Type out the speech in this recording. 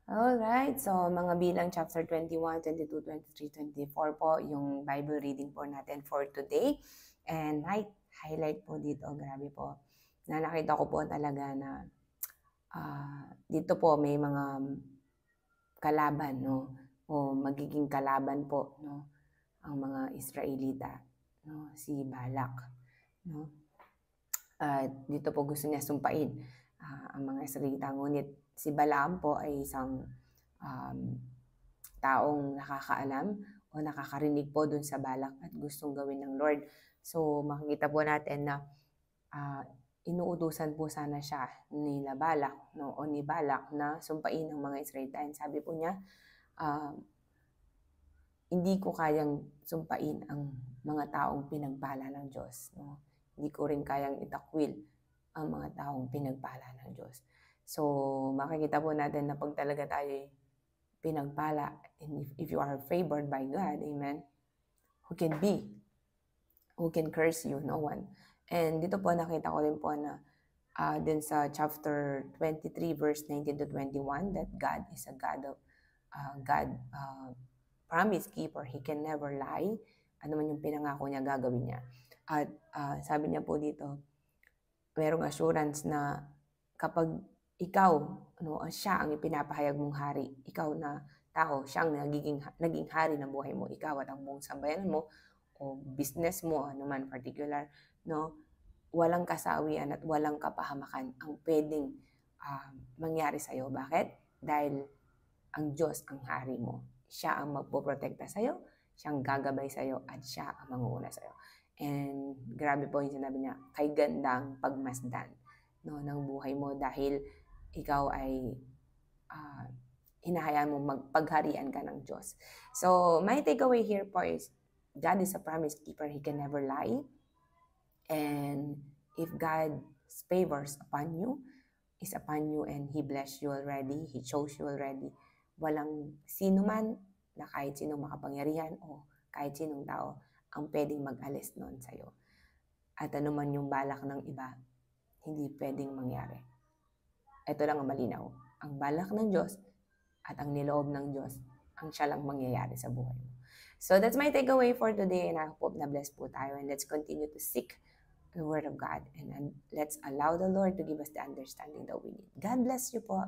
Alright, so mga bilang chapter 21, 22, 23, 24 po yung Bible reading po natin for today. And highlight po dito, grabe po, na nakita ko po talaga na dito po may mga kalaban, no? O magiging kalaban po, no? Ang mga Israelita, no? Si Balak, no? At dito po gusto niya sumpain ang mga Israelita. Ngunit si Balaam po ay isang um, taong nakakaalam o nakakarinig po dun sa balak at gustong gawin ng Lord. So makikita po natin na uh, inuutusan po sana siya ni Balak, no, o ni Balak na sumpain ang mga Israelita. And sabi po niya, uh, hindi ko kayang sumpain ang mga taong pinagpala ng Diyos. No? Hindi ko rin kayang itakwil ang mga taong pinagpala ng Diyos. So, makikita po natin na pag talaga tayo pinagpala, and if you are favored by God, amen, who can curse you? No one. And dito po nakita ko rin po na din sa chapter 23 verse 19 to 21 that God is a God of promise keeper. He can never lie. Ano man yung pinangako niya, gagawin niya. At sabi niya po dito, merong assurance na kapag ikaw, siya ang ipinapahayag mong hari, ikaw na tao, siya ang naging hari ng buhay mo, ikaw at ang buong sambayanan mo, o business mo, ano man particular, no? Walang kasawian at walang kapahamakan ang pwedeng mangyari sa'yo. Bakit? Dahil ang Diyos ang hari mo. Siya ang magpoprotekta sa'yo, siyang gagabay sa'yo, at siya ang mangunguna sa'yo. And grabe po yung sinabi niya, kay gandang pagmasdan, no, ng buhay mo dahil ikaw ay hinahayaan mo magpagharian ka ng Diyos. So, my takeaway here po is, God is a promise keeper. He can never lie. And if God's favors is upon you and He blessed you already, He chose you already, walang sino man na kahit sinong makapangyarihan o kahit sinong tao ang pwedeng mag-alis noon sa'yo. At ano man yung balak ng iba, hindi pwedeng mangyari. Ito lang ang malinaw. Ang balak ng Diyos at ang niloob ng Diyos, ang siya lang mangyayari sa buhay mo. So that's my takeaway for today, and I hope na bless po tayo, and let's continue to seek the Word of God, and let's allow the Lord to give us the understanding that we need. God bless you po.